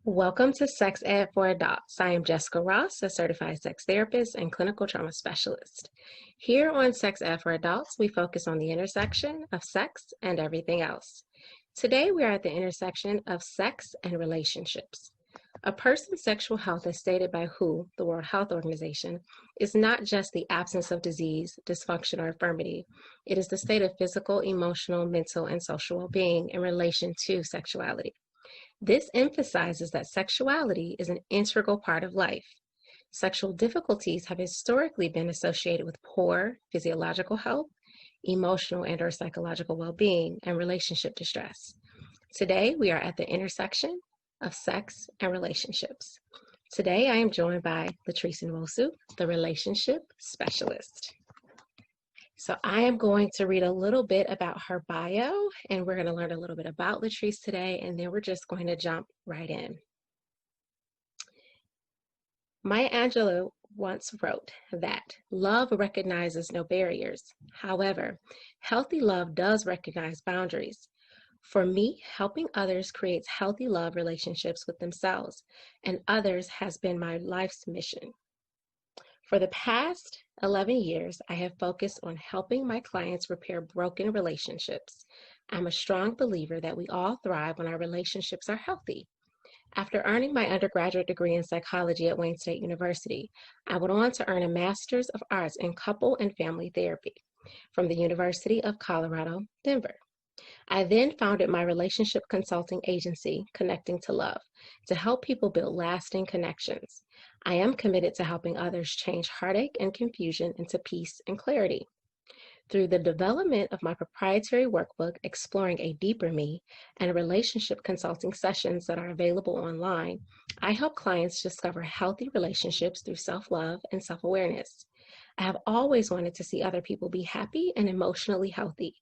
Welcome to Sex Ed for Adults. I am Jessica Ross, a certified sex therapist and clinical trauma specialist. Here on Sex Ed for Adults, we focus on the intersection of sex and everything else. Today, we are at the intersection of sex and relationships. A person's sexual health, as stated by WHO, the World Health Organization, is not just the absence of disease, dysfunction, or infirmity. It is the state of physical, emotional, mental, and social well-being in relation to sexuality. This emphasizes that sexuality is an integral part of life. Sexual difficulties have historically been associated with poor physiological health, emotional and/or psychological well-being, and relationship distress. Today, we are at the intersection of sex and relationships. Today, I am joined by LaTrease Nwosu, the relationship specialist. So I am going to read a little bit about her bio, and we're going to learn a little bit about LaTrease today, and then we're just going to jump right in. Maya Angelou once wrote that love recognizes no barriers. However, healthy love does recognize boundaries. For me, helping others creates healthy love relationships with themselves and others has been my life's mission. For the past 11 years, I have focused on helping my clients repair broken relationships. I'm a strong believer that we all thrive when our relationships are healthy. After earning my undergraduate degree in psychology at Wayne State University, I went on to earn a Master's of Arts in Couple and Family Therapy from the University of Colorado, Denver. I then founded my relationship consulting agency, Connecting to Love, to help people build lasting connections. I am committed to helping others change heartache and confusion into peace and clarity. Through the development of my proprietary workbook, Exploring a Deeper Me, and relationship consulting sessions that are available online, I help clients discover healthy relationships through self-love and self-awareness. I have always wanted to see other people be happy and emotionally healthy.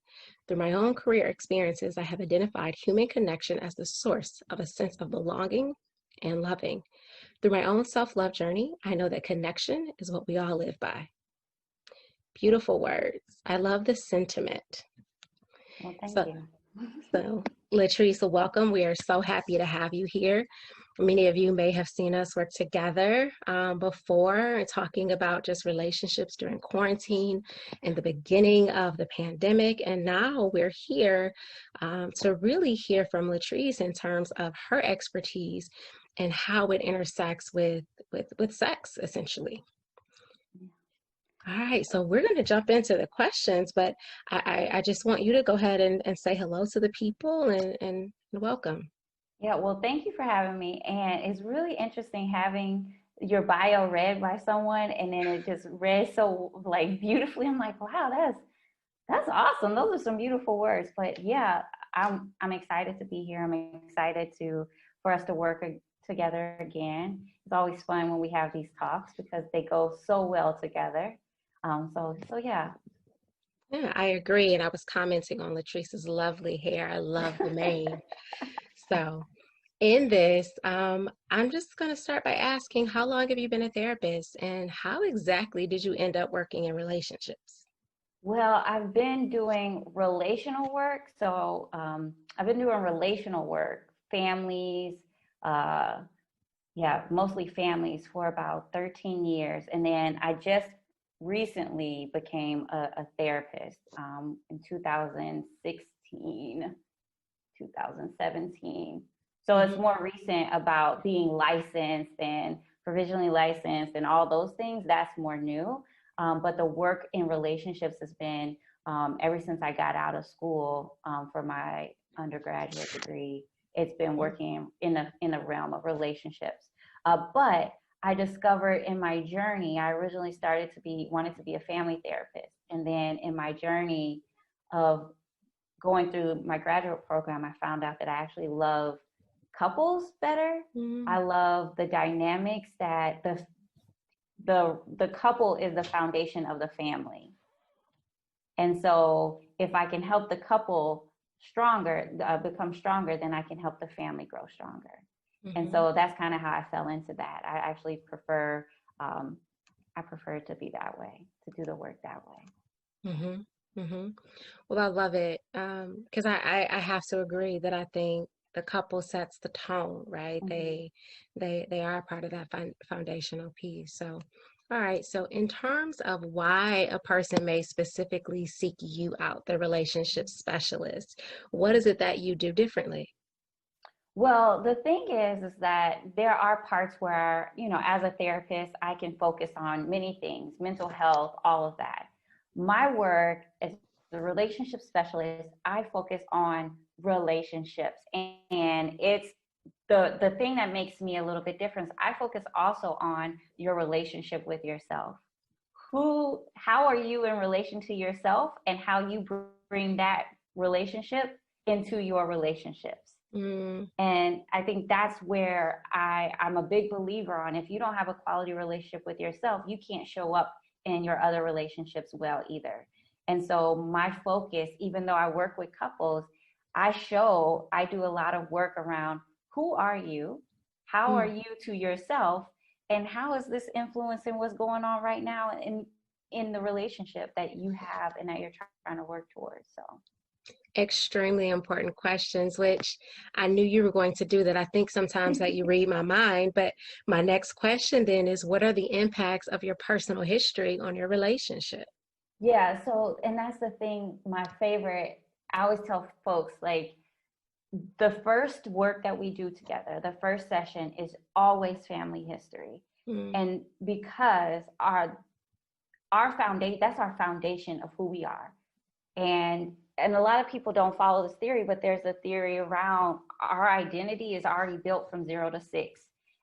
Through my own career experiences, I have identified human connection as the source of a sense of belonging and loving. Through my own self-love journey, I know that connection is what we all live by. Beautiful words. I love the sentiment. Well, thank you. So, LaTrease, welcome. We are so happy to have you here. Many of you may have seen us work together before, talking about just relationships during quarantine and the beginning of the pandemic. And now we're here to really hear from LaTrease in terms of her expertise and how it intersects with sex, essentially. All right, so we're going to jump into the questions, but I just want you to go ahead and say hello to the people and welcome. Yeah, well, thank you for having me. And it's really interesting having your bio read by someone and then it just read so like beautifully. I'm like, wow, that's awesome. Those are some beautiful words. But yeah, I'm excited to be here. I'm excited for us to work together again. It's always fun when we have these talks because they go so well together. So yeah. Yeah, I agree. And I was commenting on LaTrease's lovely hair. I love the mane. So in this, I'm just going to start by asking, how long have you been a therapist and how exactly did you end up working in relationships? Well, I've been doing relational work. So I've been doing relational work, families, mostly families for about 13 years. And then I just recently became a therapist in 2016, 2017. So it's more recent about being licensed and provisionally licensed and all those things. That's more new. But the work in relationships has been ever since I got out of school for my undergraduate degree. It's been working in the realm of relationships. But I discovered in my journey, I originally wanted to be a family therapist. And then in my journey of going through my graduate program, I found out that I actually love couples better. I love the dynamics that the couple is the foundation of the family. And so if I can help the couple become stronger, then I can help the family grow stronger. And so that's kind of how I fell into that. I actually prefer it to be that way, to do the work that way. Well, I love it because I have to agree that I think the couple sets the tone, right? Mhm. They are part of that foundational piece. So, all right. So, in terms of why a person may specifically seek you out, the relationship specialist, what is it that you do differently? Well, the thing is that there are parts where, as a therapist, I can focus on many things, mental health, all of that. My work as a relationship specialist, I focus on relationships. And it's the thing that makes me a little bit different. I focus also on your relationship with yourself. How are you in relation to yourself, and how you bring that relationship into your relationships. Mm, And I think that's where I'm a big believer on. If you don't have a quality relationship with yourself, you can't show up in your other relationships well either. And so my focus, even though I work with couples, I do a lot of work around who are you? How are mm. you to yourself? And how is this influencing what's going on right now in the relationship that you have and that you're trying to work towards? So Extremely important questions, which I knew you were going to do that. I think sometimes that you read my mind, but my next question then is what are the impacts of your personal history on your relationship? yeah, so and that's the thing, my favorite, I always tell folks like the first work that we do together, the first session is always family history. Mm, And because our foundation, that's our foundation of who we are. And a lot of people don't follow this theory, but there's a theory around our identity is already built from 0 to 6.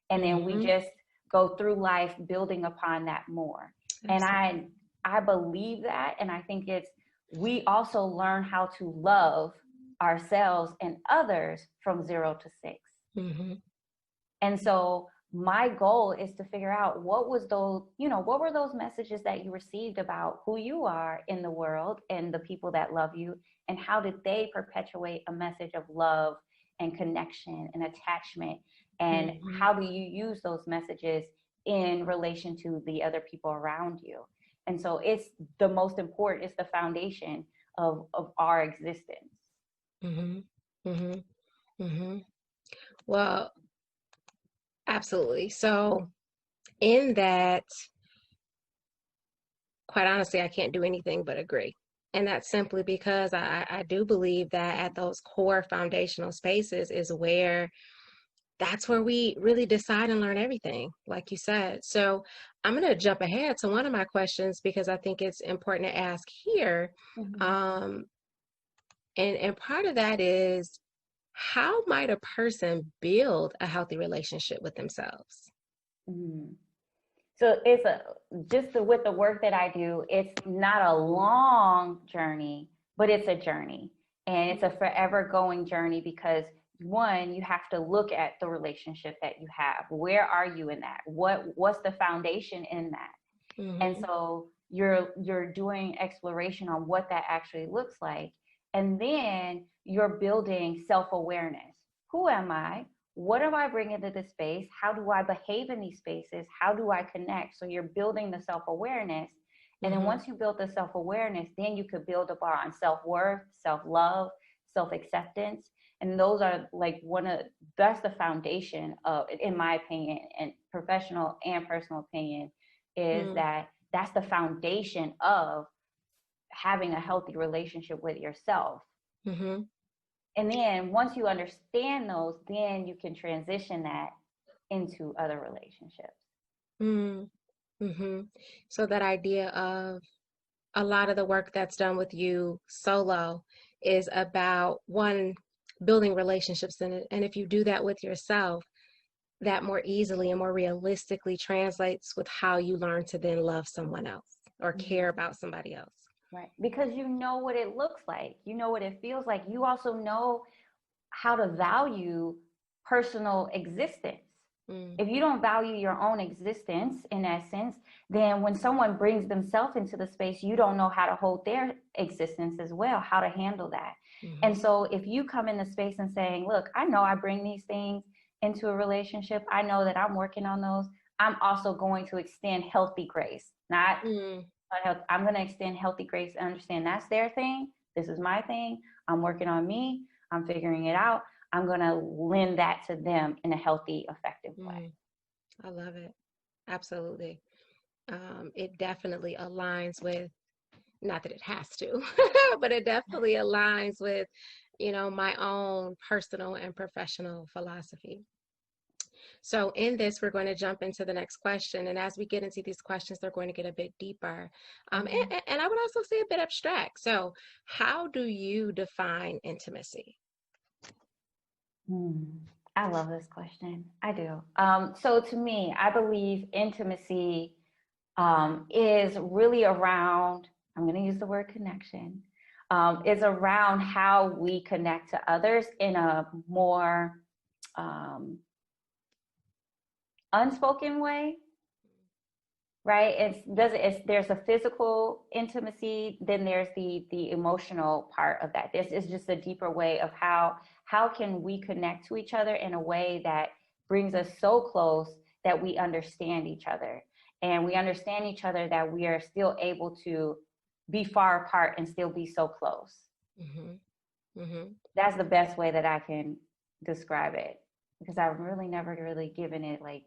And then we hmm. just go through life building upon that more. And Absolutely. I believe that, and I think it's we also learn how to love ourselves and others from 0 to 6. Hmm. And so my goal is to figure out what were those messages that you received about who you are in the world and the people that love you, and how did they perpetuate a message of love and connection and attachment, and Hmm. how do you use those messages in relation to the other people around you? And so it's the most important, it's the foundation of our existence. Hmm. Hmm. Hmm. Well, absolutely. So, in that, quite honestly, I can't do anything but agree. And that's simply because I do believe that at those core foundational spaces is where that's where we really decide and learn everything, like you said. So I'm going to jump ahead to one of my questions because I think it's important to ask here. Mm-hmm. Um, and part of that is how might a person build a healthy relationship with themselves? Mm-hmm. So it's with the work that I do, it's not a long journey, but it's a journey. And it's a forever going journey because one, you have to look at the relationship that you have. Where are you in that? What's the foundation in that? And Mm-hmm. so you're doing exploration on what that actually looks like. And then you're building self-awareness. Who am I? What am I bringing to this space? How do I behave in these spaces? How do I connect? So you're building the self-awareness. And then Mm-hmm. once you build the self-awareness, then you could build upon self-worth, self-love, self-acceptance. And those are like that's the foundation of, in my opinion, and professional and personal opinion, is that that's the foundation of having a healthy relationship with yourself. Mm-hmm. And then once you understand those, then you can transition that into other relationships. Mm-hmm. Mm-hmm. So that idea of a lot of the work that's done with you solo is about one, building relationships in it. And if you do that with yourself, that more easily and more realistically translates with how you learn to then love someone else or care Mm-hmm. about somebody else. Right. Because you know what it looks like, you know what it feels like. You also know how to value personal existence. Mm, If you don't value your own existence in that sense, then when someone brings themselves into the space, you don't know how to hold their existence as well, how to handle that. And mm-hmm. so if you come in the space and saying, look, I know I bring these things into a relationship, I know that I'm working on those, I'm also going to extend healthy grace, not Mm, unhealthy. I'm going to extend healthy grace and understand that's their thing. This is my thing. I'm working on me. I'm figuring it out. I'm going to lend that to them in a healthy, effective way. I love it. Absolutely. It definitely aligns with, not that it has to, but it definitely aligns with, my own personal and professional philosophy. So in this, we're going to jump into the next question. And as we get into these questions, they're going to get a bit deeper. And I would also say a bit abstract. So how do you define intimacy? I love this question. I do. So to me, I believe intimacy is really around, I'm going to use the word connection, is around how we connect to others in a more unspoken way, right? There's a physical intimacy, then there's the emotional part of that. This is just a deeper way of how can we connect to each other in a way that brings us so close that we understand each other, and we understand each other that we are still able to be far apart and still be so close. That's the best way that I can describe it, because I've really never really given it like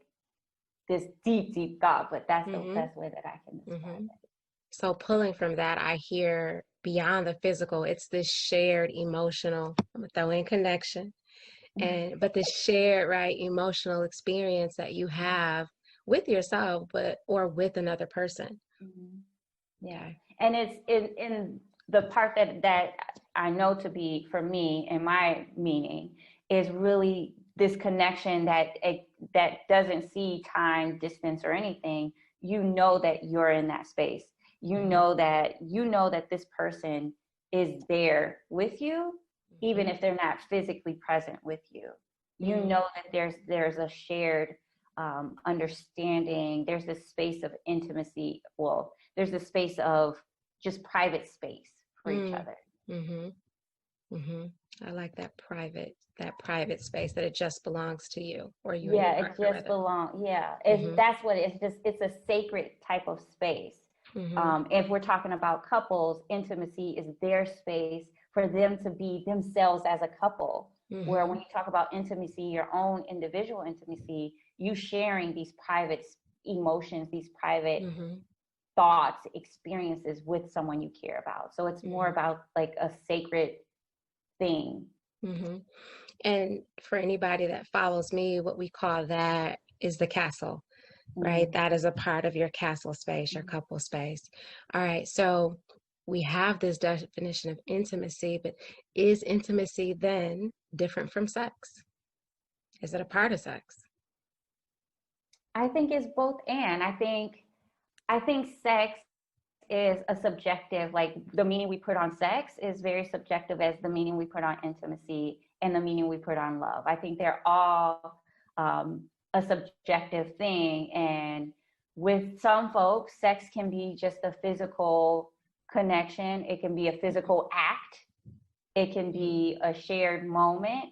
this deep thought, but that's the best way that I can describe it. So pulling from that, I hear beyond the physical, it's this shared emotional, I'm gonna throw in connection, but this shared, right, emotional experience that you have with yourself, or with another person. Yeah. And it's in the part that I know to be, for me, in my meaning, is really this connection that doesn't see time, distance, or anything. You know that you're in that space. You know that this person is there with you, even if they're not physically present with you. You know that there's a shared understanding. There's this space of intimacy. Well, there's this space of just private space for each other. I like that private space, that it just belongs to you, or you. Yeah, it just belongs. Yeah, that's what it's a sacred type of space. If we're talking about couples, intimacy is their space for them to be themselves as a couple. Where when you talk about intimacy, your own individual intimacy, you sharing these private emotions, these private thoughts, experiences with someone you care about. So it's more about like a sacred thing. And for anybody that follows me, what we call that is the castle, right? That is a part of your castle space, your couple space. All right. So we have this definition of intimacy, but is intimacy then different from sex? Is it a part of sex? I think it's both. And I think sex is a subjective, like the meaning we put on sex is very subjective as the meaning we put on intimacy and the meaning we put on love. I think they're all a subjective thing. And with some folks, sex can be just a physical connection. It can be a physical act. It can be a shared moment,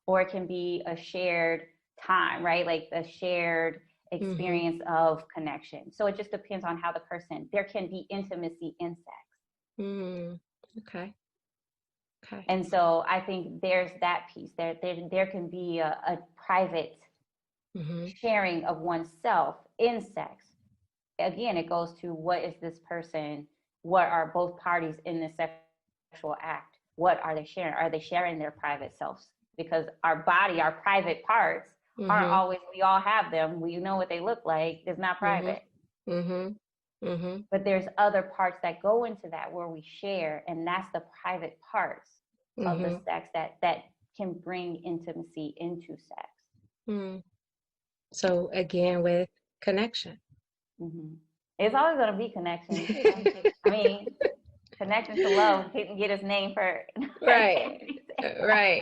or it can be a shared time, right? Like a shared experience of connection. So it just depends on how the person, there can be intimacy in sex. Okay. And so I think there's that piece. There can be a private sharing of oneself in sex. Again, it goes to what is this person, what are both parties in this sexual act? What are they sharing? Are they sharing their private selves? Because our body, our private parts aren't always, we all have them. We know what they look like. It's not private. But there's other parts that go into that where we share, and that's the private parts of the sex that can bring intimacy into sex. So again, with connection. It's always going to be connection. I mean, connection to love didn't get its name for right.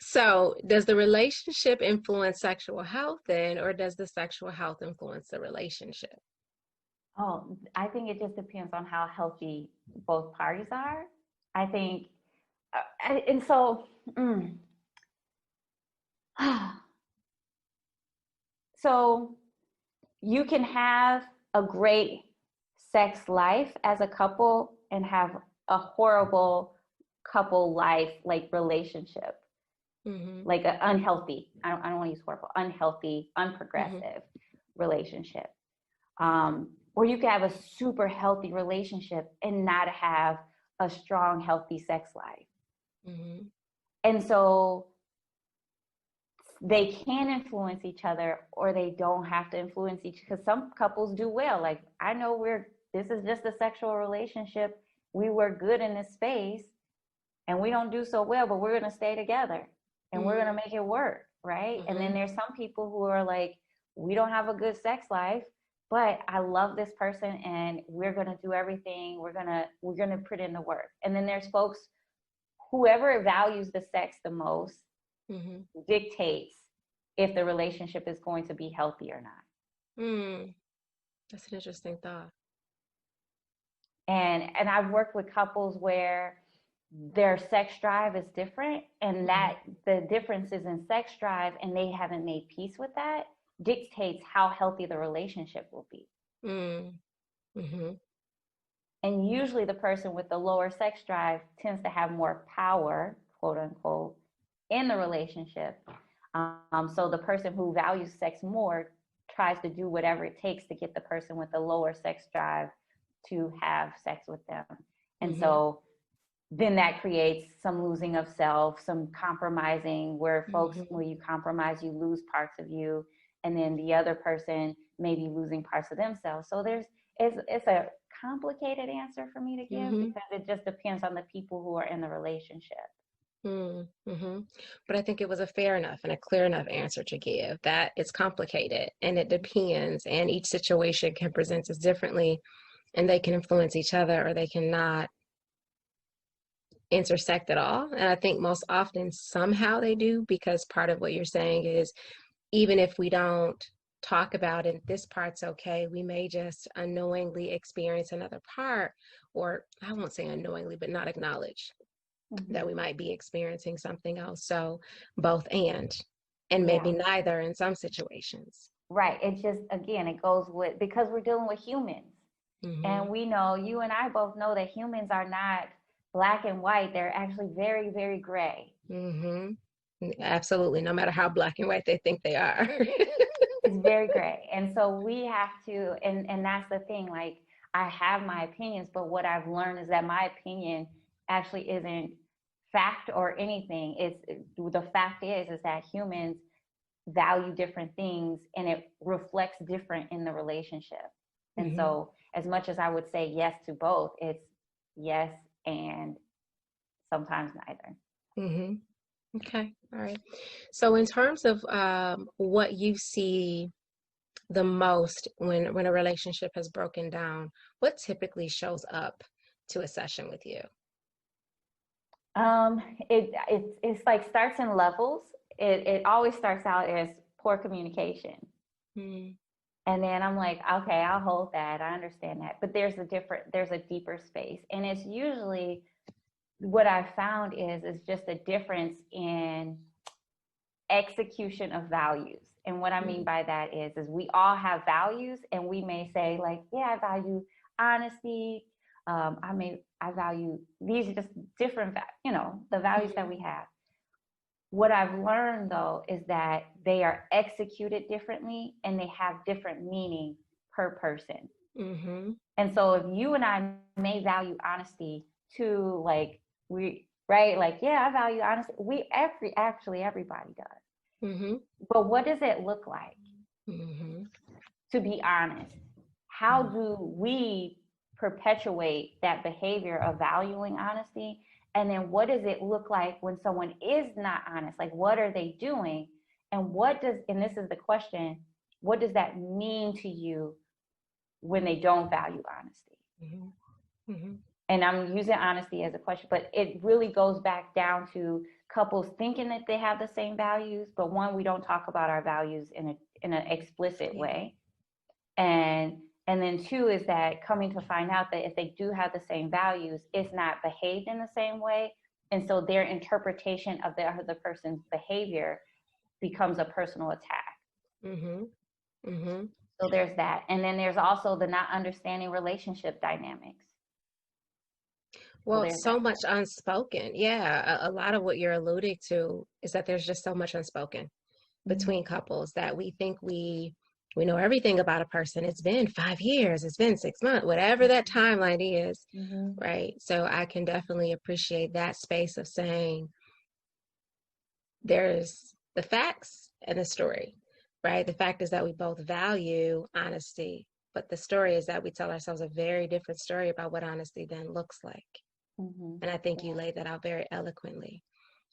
So does the relationship influence sexual health then, or does the sexual health influence the relationship? Oh, I think it just depends on how healthy both parties are. I think, and so, so you can have a great sex life as a couple and have a horrible couple life, like relationship. Mm-hmm. like an unhealthy, I don't want to use horrible, unhealthy, Mm-hmm. unprogressive relationship. Or you can have a super healthy relationship and not have a strong, healthy sex life. Mm-hmm. And so they can influence each other, or they don't have to influence each, because some couples do well. Like, I know this is just a sexual relationship. We were good in this space and we don't do so well, but we're going to stay together and we're going to make it work. Right. And then Mm-hmm. there's some people who are like, we don't have a good sex life, but I love this person and we're going to do everything. We're going to put in the work. And then there's folks, whoever values the sex the most Mm-hmm. dictates if the relationship is going to be healthy or not. Mm. That's an interesting thought. And I've worked with couples where their sex drive is different, and Mm-hmm. that the differences in sex drive, and they haven't made peace with that, dictates how healthy the relationship will be. Mm-hmm. And usually the person with the lower sex drive tends to have more power, quote unquote, in the relationship. So the person who values sex more tries to do whatever it takes to get the person with the lower sex drive to have sex with them. And Mm-hmm. so then that creates some losing of self, some compromising, where folks, Mm-hmm. where you compromise, you lose parts of you, and then the other person may be losing parts of themselves. So it's a complicated answer for me to give, Mm-hmm. because it just depends on the people who are in the relationship. Mm-hmm. But I think it was a fair enough and a clear enough answer to give that it's complicated and it depends, and each situation can present us differently, and they can influence each other or they cannot intersect at all. And I think most often somehow they do, because part of what you're saying is even if we don't talk about it, this part's okay, we may just unknowingly experience another part, or I won't say unknowingly, but not acknowledge that Mm-hmm. we might be experiencing something else. So both and maybe Yeah. neither in some situations. Right. It just, again, it goes with, because we're dealing with humans. And Mm-hmm. we know, you and I both know, that humans are not black and white. They're actually very, very gray. Mm-hmm. Absolutely. No matter how black and white they think they are. It's very gray. And so we have to, and that's the thing, like, I have my opinions, but what I've learned is that my opinion actually isn't fact or anything. It's, the fact is that humans value different things, and it reflects different in the relationship. And Mm-hmm. so as much as I would say yes to both, it's yes and sometimes neither. Mm-hmm. Okay. All right. So in terms of what you see the most when a relationship has broken down, what typically shows up to a session with you? It's like starts in levels. It always starts out as poor communication. Mm-hmm. And then I'm like, okay, I'll hold that. I understand that. But there's a deeper space. And it's usually, what I found is just a difference in execution of values. And what I mean by that is we all have values, and we may say, like, yeah, I value honesty. I value, these are just different, the values that Mm-hmm. we have. What I've learned, though, is that they are executed differently, and they have different meaning per person. Mm-hmm. And so if you and I may value honesty too, like, right, like, yeah, I value honesty. Everybody does. Mm-hmm. But what does it look like Mm-hmm. to be honest? How do we perpetuate that behavior of valuing honesty? And then what does it look like when someone is not honest? Like, what are they doing? And this is the question, what does that mean to you when they don't value honesty? Mm-hmm. Mm-hmm. And I'm using honesty as a question, but it really goes back down to couples thinking that they have the same values, but one, we don't talk about our values in an explicit Yeah. way. And then two is that coming to find out that if they do have the same values, it's not behaved in the same way. And so their interpretation of the other person's behavior becomes a personal attack. Mm-hmm. Mm-hmm. So there's that. And then there's also the not understanding relationship dynamics. So Well, there's so that much part. unspoken. Yeah, a lot of what you're alluding to is that there's just so much unspoken between couples that we think we know everything about a person. It's been 5 years, it's been 6 months, whatever that timeline is, Mm-hmm. right? So I can definitely appreciate that space of saying there's the facts and the story, right? The fact is that we both value honesty, but the story is that we tell ourselves a very different story about what honesty then looks like. Mm-hmm. And I think you Yeah. laid that out very eloquently.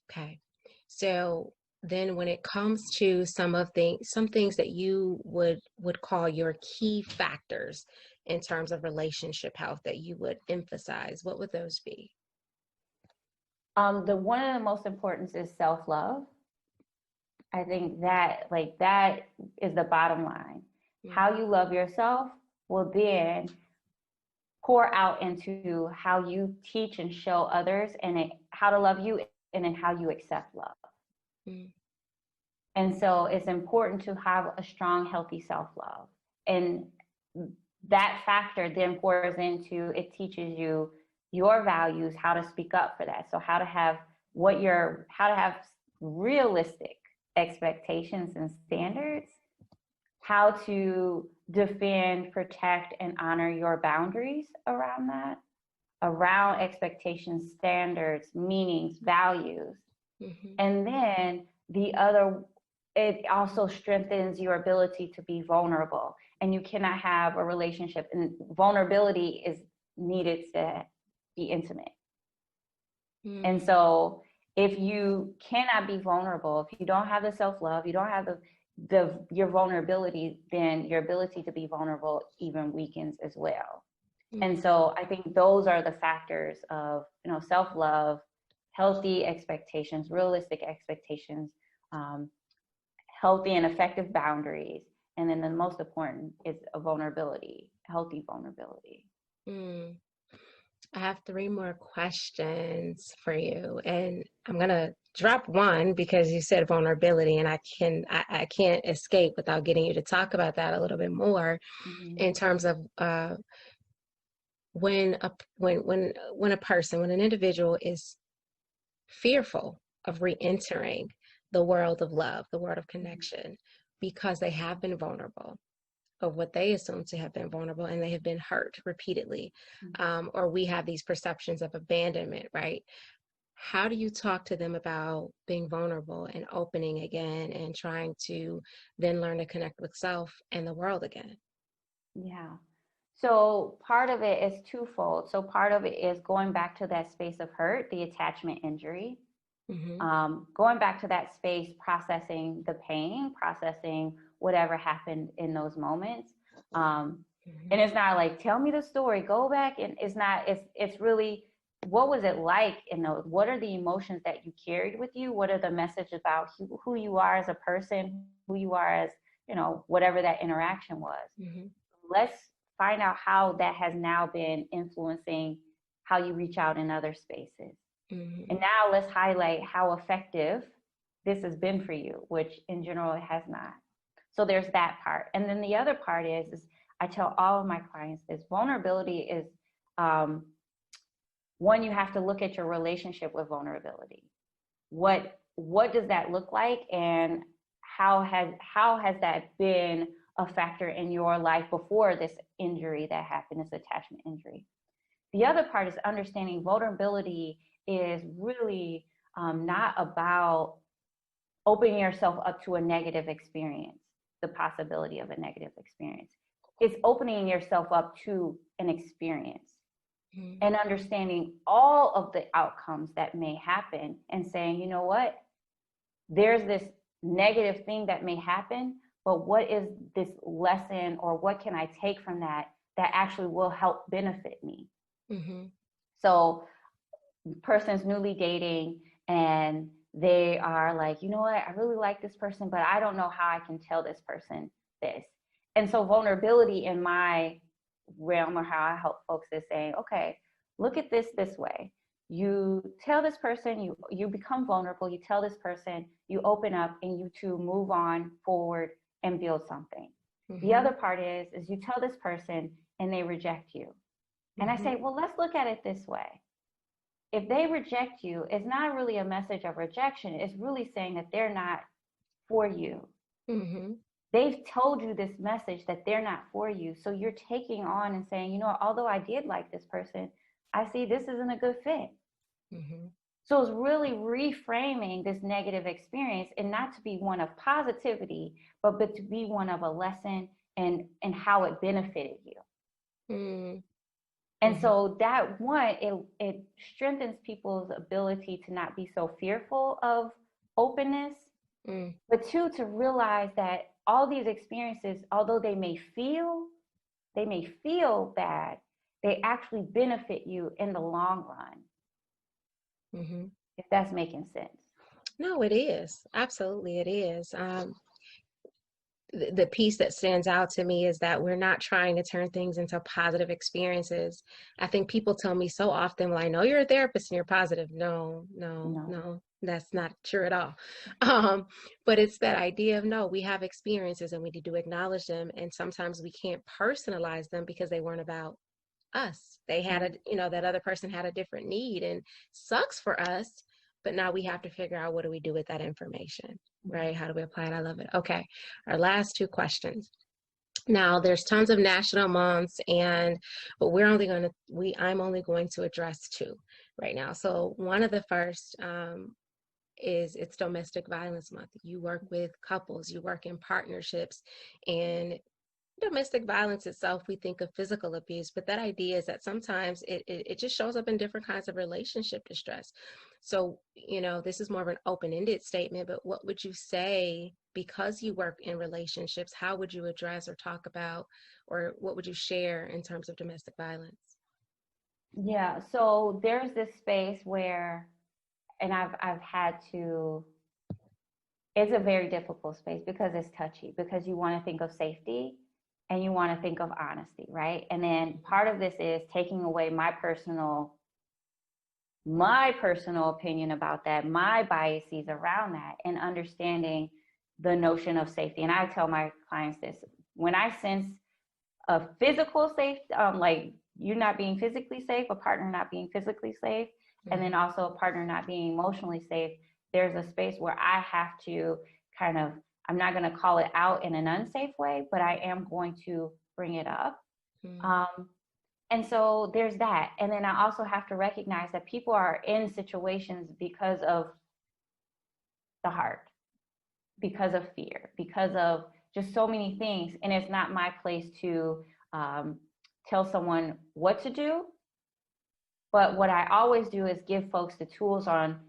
Okay. So then when it comes to some things that you would call your key factors in terms of relationship health that you would emphasize, what would those be? The one of the most important is self-love. I think that like that is the bottom line. Mm, How you love yourself will then pour out into how you teach and show others and how to love you and then how you accept love. mm, And so it's important to have a strong, healthy self-love. And that factor then pours into it teaches you your values, how to speak up for that. So how to have realistic expectations and standards, how to defend, protect, and honor your boundaries around that, around expectations, standards, meanings, values. mhm, And then it also strengthens your ability to be vulnerable. And you cannot have a relationship, and vulnerability is needed to be intimate. And mm, so if you cannot be vulnerable, if you don't have the self-love, you don't have the your vulnerability, then your ability to be vulnerable even weakens as well. And mm, so I think those are the factors of, self-love, healthy expectations, realistic expectations, um, healthy and effective boundaries, and then the most important is a vulnerability, healthy vulnerability. mm. I have three more questions for you, and I'm gonna drop one because you said vulnerability, and I can't escape without getting you to talk about that a little bit more Mm-hmm. in terms of when a person, when an individual is fearful of re-entering the world of love, the world of connection, because they have been vulnerable of what they assume to have been vulnerable and they have been hurt repeatedly, or we have these perceptions of abandonment, right? How do you talk to them about being vulnerable and opening again and trying to then learn to connect with self and the world again? Yeah. So part of it is twofold. So part of it is going back to that space of hurt, the attachment injury, Mm-hmm. going back to that space, processing the pain, processing whatever happened in those moments. Mm-hmm. And it's not like, tell me the story, go back. And it's really, what was it like in those? What are the emotions that you carried with you? What are the messages about who you are as a person, who you are as, whatever that interaction was? Mm-hmm. Let's find out how that has now been influencing how you reach out in other spaces. Mm-hmm. And now let's highlight how effective this has been for you, which in general it has not. So there's that part. And then the other part is I tell all of my clients this vulnerability is um, one, you have to look at your relationship with vulnerability. What does that look like, and how has that been a factor in your life before this injury that happened, this attachment injury? The other part is understanding vulnerability is really not about opening yourself up to a negative experience, the possibility of a negative experience. It's opening yourself up to an experience Mm-hmm. and understanding all of the outcomes that may happen and saying, you know what, there's this negative thing that may happen, but what is this lesson or what can I take from that that actually will help benefit me? Mm-hmm. So person's newly dating and they are like, you know what, I really like this person, but I don't know how I can tell this person this. And so vulnerability in my realm, or how I help folks, is saying, okay, look at this way. You tell this person, you become vulnerable, you tell this person, you open up, and you two move on forward and build something. The Mm-hmm. other part is you tell this person and they reject you. And I Mm-hmm. say, well, let's look at it this way. if they reject you, it's not really a message of rejection. It's really saying that they're not for you. Mm-hmm. They've told you this message that they're not for you. So you're taking on and saying, you know, although I did like this person, I see this isn't a good fit. Mm-hmm. So it's really reframing this negative experience, and not to be one of positivity, but to be one of a lesson and how it benefited you. Mm-hmm. And so that one, it strengthens people's ability to not be so fearful of openness, Mm. but two, to realize that all these experiences, although they may feel bad, they actually benefit you in the long run. Mm-hmm. If that's making sense. No, it is. Absolutely, it is. The piece that stands out to me is that we're not trying to turn things into positive experiences. I think people tell me so often, well, I know you're a therapist and you're positive. No, no, No. no, that's not true at all. But it's that idea of, no, we have experiences and we need to acknowledge them. And sometimes we can't personalize them because they weren't about us. They had that other person had a different need, and sucks for us. But now we have to figure out, what do we do with that information, right? How do we apply it? I love it. Okay. Our last two questions. Now there's tons of national months, but I'm only going to address two right now. So one of the first, it's Domestic Violence Month. You work with couples, you work in partnerships, and domestic violence itself, we think of physical abuse, but that idea is that sometimes it just shows up in different kinds of relationship distress. So, this is more of an open-ended statement, but what would you say, because you work in relationships, how would you address or talk about, or what would you share in terms of domestic violence? Yeah, so there's this space where, and I've had to, it's a very difficult space because it's touchy, because you want to think of safety and you want to think of honesty, right? And then part of this is taking away my personal opinion about that, my biases around that, and understanding the notion of safety. And I tell my clients this: when I sense a physical safety, like you not being physically safe, a partner not being physically safe, and then also a partner not being emotionally safe, there's a space where I have to kind of, I'm not going to call it out in an unsafe way, but I am going to bring it up. And so there's that. And then I also have to recognize that people are in situations because of the heart, because of fear, because of just so many things. And it's not my place to tell someone what to do. But what I always do is give folks the tools on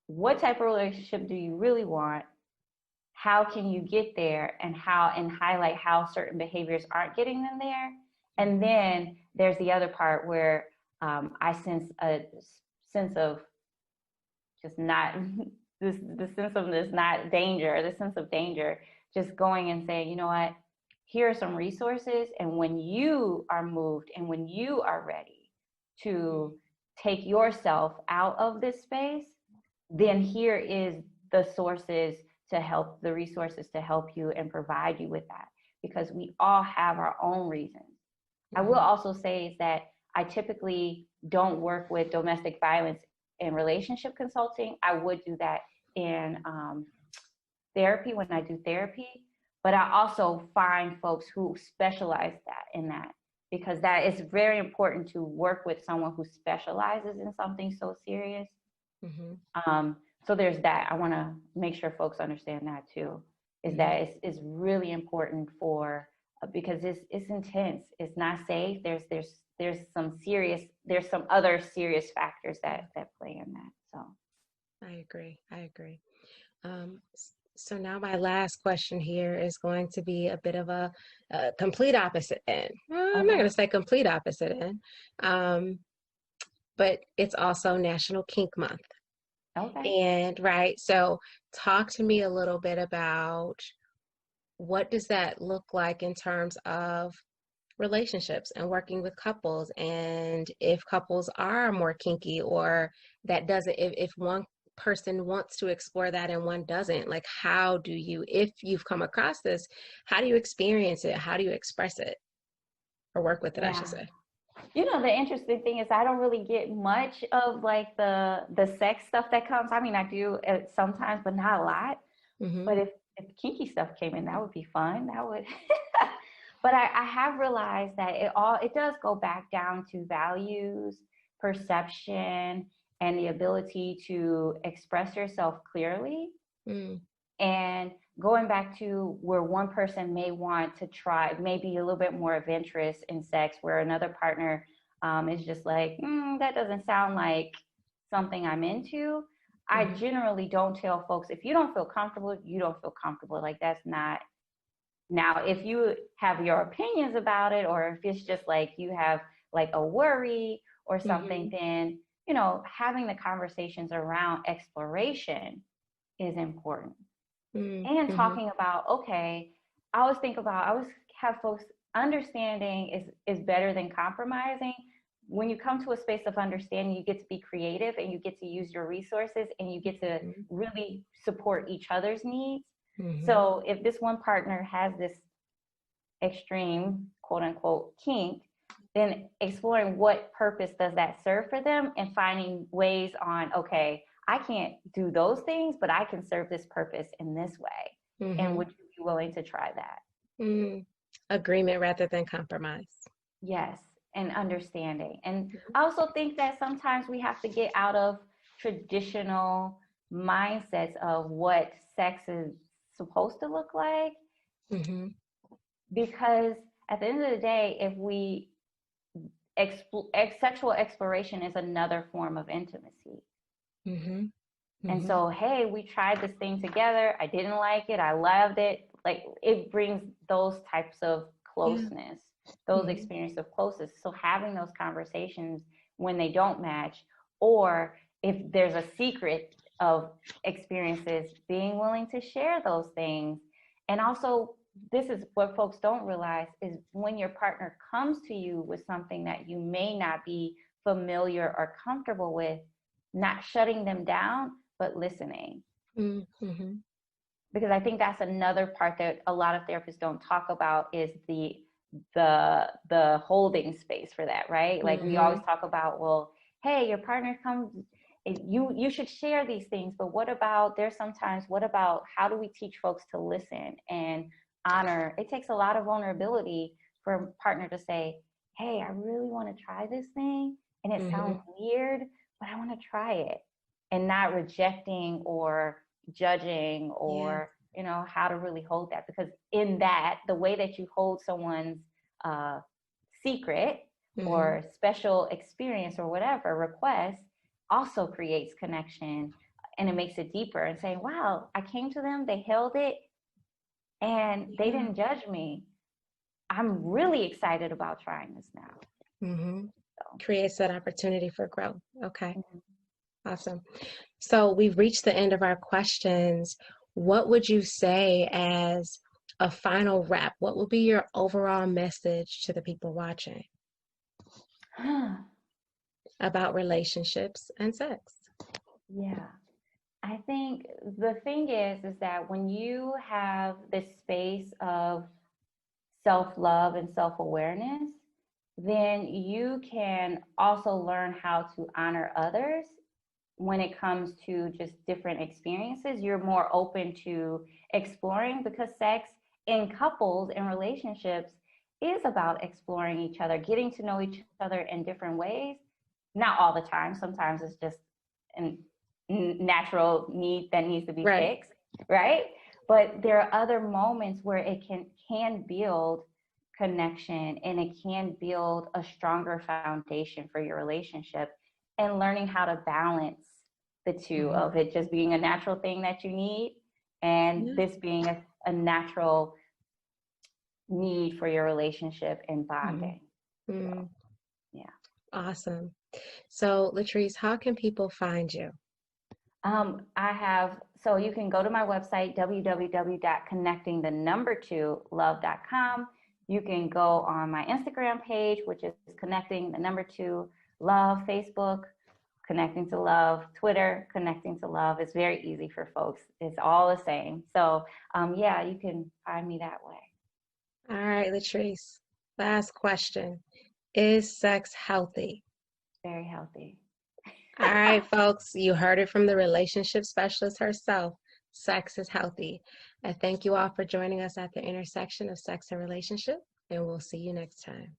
what type of relationship do you really want? How can you get there, and highlight how certain behaviors aren't getting them there. And then there's the other part where I sense a sense of just not the sense of this not danger, the sense of danger, just going and saying, you know what, here are some resources, and when you are moved and when you are ready to take yourself out of this space, then here is the resources to help you and provide you with that, because we all have our own reasons. I will also say is that I typically don't work with domestic violence in relationship consulting. I would do that in therapy when I do therapy, but I also find folks who specialize in that, because that is very important to work with someone who specializes in something so serious. So there's that. I want to make sure folks understand that too, is that it's really important because it's intense. It's not safe. There's some other serious factors that play in that. So I agree. So now my last question here is going to be a bit of a complete opposite end. I'm not going to say complete opposite end, but it's also National Kink Month. Okay. And right, so talk to me a little bit about, what does that look like in terms of relationships and working with couples, and if couples are more kinky, or that doesn't, if one person wants to explore that and one doesn't, like, how do you, if you've come across this, how do you experience it, how do you express it, or work with it, I should say? You know, the interesting thing is I don't really get much of like the sex stuff that comes. I mean, I do sometimes, but not a lot. Mm-hmm. But if kinky stuff came in, that would be fun. That would. But I have realized that it does go back down to values, perception, and the ability to express yourself clearly. Mm. And going back to where one person may want to try, maybe a little bit more adventurous in sex, where another partner is just like, that doesn't sound like something I'm into. I Mm-hmm. generally don't tell folks, if you don't feel comfortable, you don't feel comfortable. Like, that's not. Now, if you have your opinions about it, or if it's just like you have like a worry or something, Mm-hmm. then, having the conversations around exploration is important. And Mm-hmm. talking about, okay, I always have folks, understanding is better than compromising. When you come to a space of understanding, you get to be creative and you get to use your resources and you get to really support each other's needs. Mm-hmm. So if this one partner has this extreme, quote unquote, kink, then exploring what purpose does that serve for them, and finding ways on, okay, I can't do those things, but I can serve this purpose in this way. And Mm-hmm. would you be willing to try that? Mm. Agreement rather than compromise. Yes, and understanding. And I also think that sometimes we have to get out of traditional mindsets of what sex is supposed to look like, Mm-hmm. because at the end of the day, if we sexual exploration is another form of intimacy. Mm-hmm. And Mm-hmm. so, hey, we tried this thing together. I didn't like it. I loved it. Like, it brings those types of Yeah. closeness, those Mm-hmm. experiences of closeness. So having those conversations when they don't match, or if there's a secret of experiences, being willing to share those things. And also, this is what folks don't realize, is when your partner comes to you with something that you may not be familiar or comfortable with, not shutting them down, but listening. Mm-hmm. Because I think that's another part that a lot of therapists don't talk about, is the holding space for that, right? Like, we Mm-hmm. always talk about, well, hey, your partner comes, you should share these things, but what about, there's sometimes, what about, how do we teach folks to listen and honor? It takes a lot of vulnerability for a partner to say, hey, I really want to try this thing, and it Mm-hmm. sounds weird, but I want to try it, and not rejecting or judging, Yeah. or how to really hold that. Because in that, the way that you hold someone's uh, secret Mm-hmm. or special experience or whatever request also creates connection, and it makes it deeper, and saying, wow, I came to them, they held it, and they Yeah. didn't judge me. I'm really excited about trying this now. Mm-hmm. So, Creates that opportunity for growth. Okay. mhm. Awesome. So we've reached the end of our questions. What would you say as a final wrap? What would be your overall message to the people watching about relationships and sex? Yeah. I think the thing is that when you have this space of self-love and self-awareness, then you can also learn how to honor others when it comes to just different experiences. You're more open to exploring, because sex in couples and relationships is about exploring each other, getting to know each other in different ways. Not all the time. Sometimes it's just a natural need that needs to be Right. fixed, right? But there are other moments where it can build connection, and it can build a stronger foundation for your relationship, and learning how to balance the two, Mm-hmm. of it just being a natural thing that you need, and Yeah. this being a natural need for your relationship and Mm-hmm. bonding. Mm. So, yeah. Awesome. So, LaTrease, how can people find you? So you can go to my website, www.connectingthe2love.com. You can go on my Instagram page, which is connecting2love, Facebook, Connecting to Love, Twitter, Connecting to Love. It's very easy for folks. It's all the same. So, yeah, you can find me that way. All right, LaTrease. Last question. Is sex healthy? Very healthy. All right, folks, you heard it from the relationship specialist herself. Sex is healthy. And thank you all for joining us at the intersection of sex and relationship, and we'll see you next time.